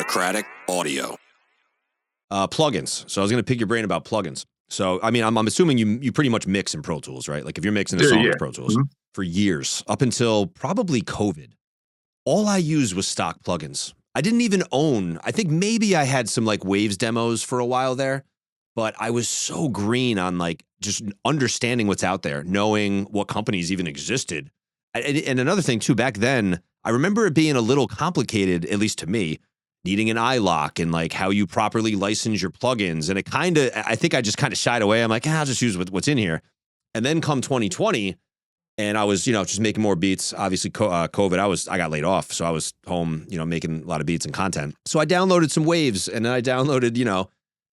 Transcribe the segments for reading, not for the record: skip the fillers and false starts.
Audicratic audio. Plugins. So I was going to pick your brain about plugins. So, I mean, I'm assuming you pretty much mix in Pro Tools, right? Like if you're mixing a song with Pro Tools for years, up until probably COVID, all I used was stock plugins. I didn't even own, I think maybe I had some like Waves demos for a while there, but I was so green on like just understanding what's out there, knowing what companies even existed. And another thing too, back then, I remember it being a little complicated, at least to me, needing an iLock and like how you properly license your plugins. And it kind of, I think I just kind of shied away. I'm like, I'll just use what's in here. And then come 2020, and I was, just making more beats. Obviously, COVID, I got laid off. So I was home, making a lot of beats and content. So I downloaded some Waves, and then I downloaded,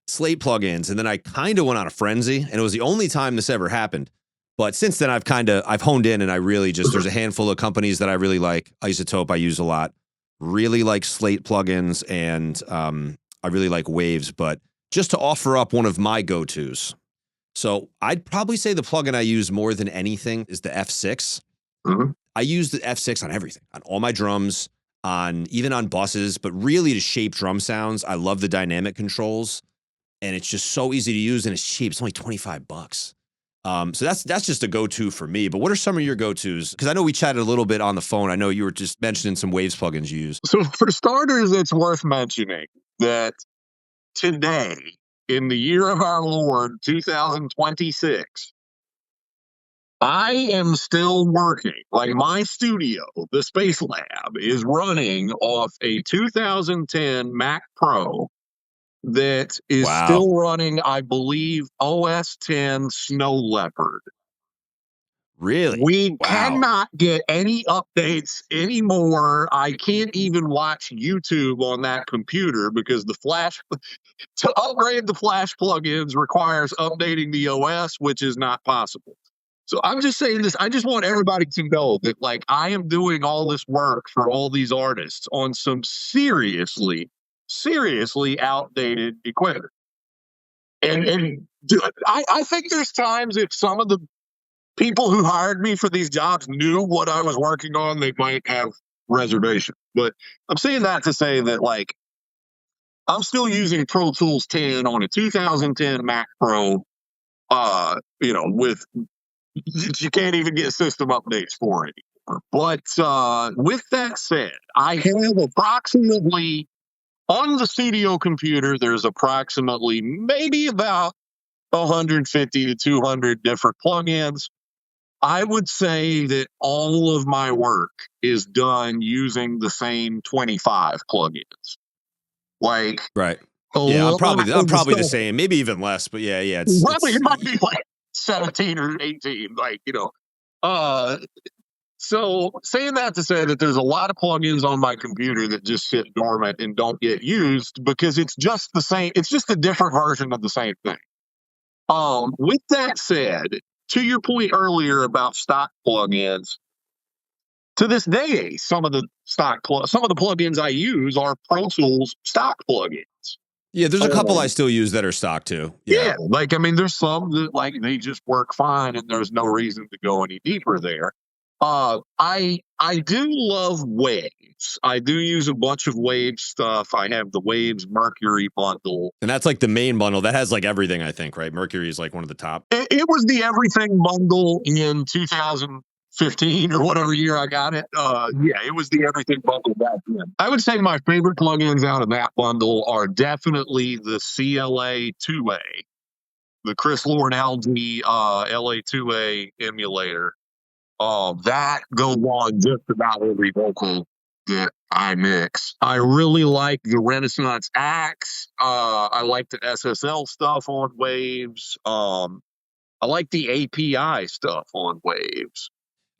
Slate plugins. And then I kind of went on a frenzy, and it was the only time this ever happened. But since then, I've honed in, and I really there's a handful of companies that I really like. Isotope I use a lot. Really like Slate plugins, and I really like Waves. But just to offer up one of my go-tos. So I'd probably say the plugin I use more than anything is the F6. Mm-hmm. I use the F6 on everything, on all my drums, even on buses, but really to shape drum sounds. I love the dynamic controls, and it's just so easy to use, and it's cheap. It's only $25. So that's just a go-to for me. But what are some of your go-tos? Because I know we chatted a little bit on the phone. I know you were just mentioning some Waves plugins you use. So for starters, it's worth mentioning that today, in the year of our Lord, 2026, I am still working. Like my studio, the Space Lab, is running off a 2010 Mac Pro that is still running, I believe, OS 10 Snow Leopard. Really? We cannot get any updates anymore. I can't even watch YouTube on that computer because to upgrade the Flash plugins requires updating the OS, which is not possible. So I'm just saying this. I just want everybody to know that, like, I am doing all this work for all these artists on some seriously outdated equipment. And I think there's times if some of the people who hired me for these jobs knew what I was working on, they might have reservations. But I'm saying that to say that, like, I'm still using Pro Tools 10 on a 2010 Mac Pro, with you can't even get system updates for it anymore. But with that said, I have approximately, on the studio computer, there's approximately maybe about 150 to 200 different plugins. I would say that all of my work is done using the same 25 plugins. Like, right. Yeah, I'm probably the same, maybe even less, but yeah. It might be like 17 or 18, So saying that to say that there's a lot of plugins on my computer that just sit dormant and don't get used because it's just the same. It's just a different version of the same thing. With that said, to your point earlier about stock plugins, to this day, some of the plugins I use are Pro Tools stock plugins. Yeah, there's a couple I still use that are stock too. Yeah, there's some that they just work fine, and there's no reason to go any deeper there. I do love Waves. I do use a bunch of Waves stuff. I have the Waves Mercury bundle. And that's like the main bundle. That has like everything, I think, right? Mercury is like one of the top. It was the everything bundle in 2015 or whatever year I got it. It was the everything bundle back then. I would say my favorite plugins out of that bundle are definitely the CLA 2A, the Chris Lord-Alge LA2A emulator. That goes on just about every vocal that I mix. I really like the Renaissance Axe. I like the SSL stuff on Waves. I like the API stuff on Waves.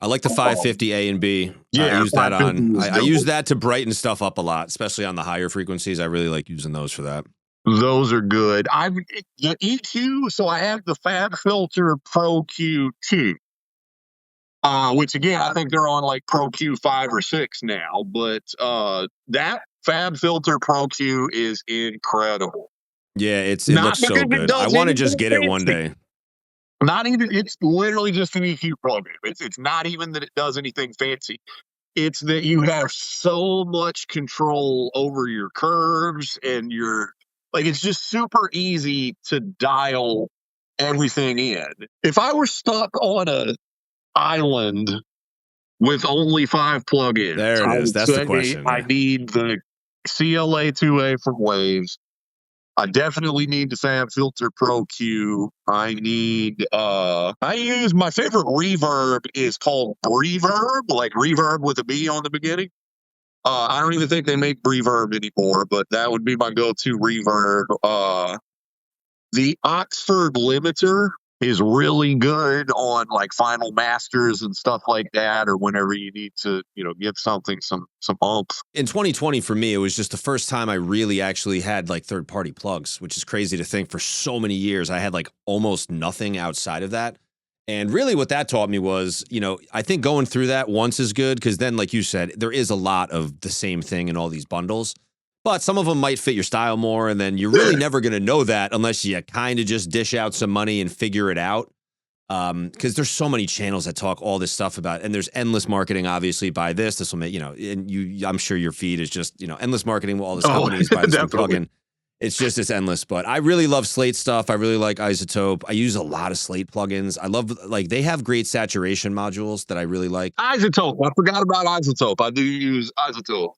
I like the 550 A and B. I use that I use that to brighten stuff up a lot, especially on the higher frequencies. I really like using those for that. Those are good. The EQ, so I have the Fab Filter Pro Q2. Which again, I think they're on like Pro Q 5 or 6 now, but that Fab Filter Pro Q is incredible. Yeah, it looks so good. I want to just get it one day. Not even, it's literally just an EQ program. It's not even that it does anything fancy. It's that you have so much control over your curves and it's just super easy to dial everything in. If I were stuck on an island with only 5 plugins, there it is. That's the question. I need the CLA2A from Waves. I definitely need the Fab Filter Pro Q. I use my favorite reverb is called Reverb, like reverb with a B on the beginning. I don't even think they make reverb anymore, but that would be my go-to reverb. The Oxford limiter is really good on like final masters and stuff like that, or whenever you need to, give something some oomph. In 2020, for me, it was just the first time I really actually had like third-party plugs, which is crazy to think. For so many years, I had like almost nothing outside of that. And really what that taught me was, I think going through that once is good, because then, like you said, there is a lot of the same thing in all these bundles. But some of them might fit your style more, and then you're really never going to know that unless you kind of just dish out some money and figure it out. Because there's so many channels that talk all this stuff about, and there's endless marketing, obviously, buy this will make, and I'm sure your feed is just, endless marketing with all this companies, buy this plugin. It's endless, but I really love Slate stuff. I really like Isotope. I use a lot of Slate plugins. I love, they have great saturation modules that I really like. Isotope. I forgot about Isotope. I do use Isotope.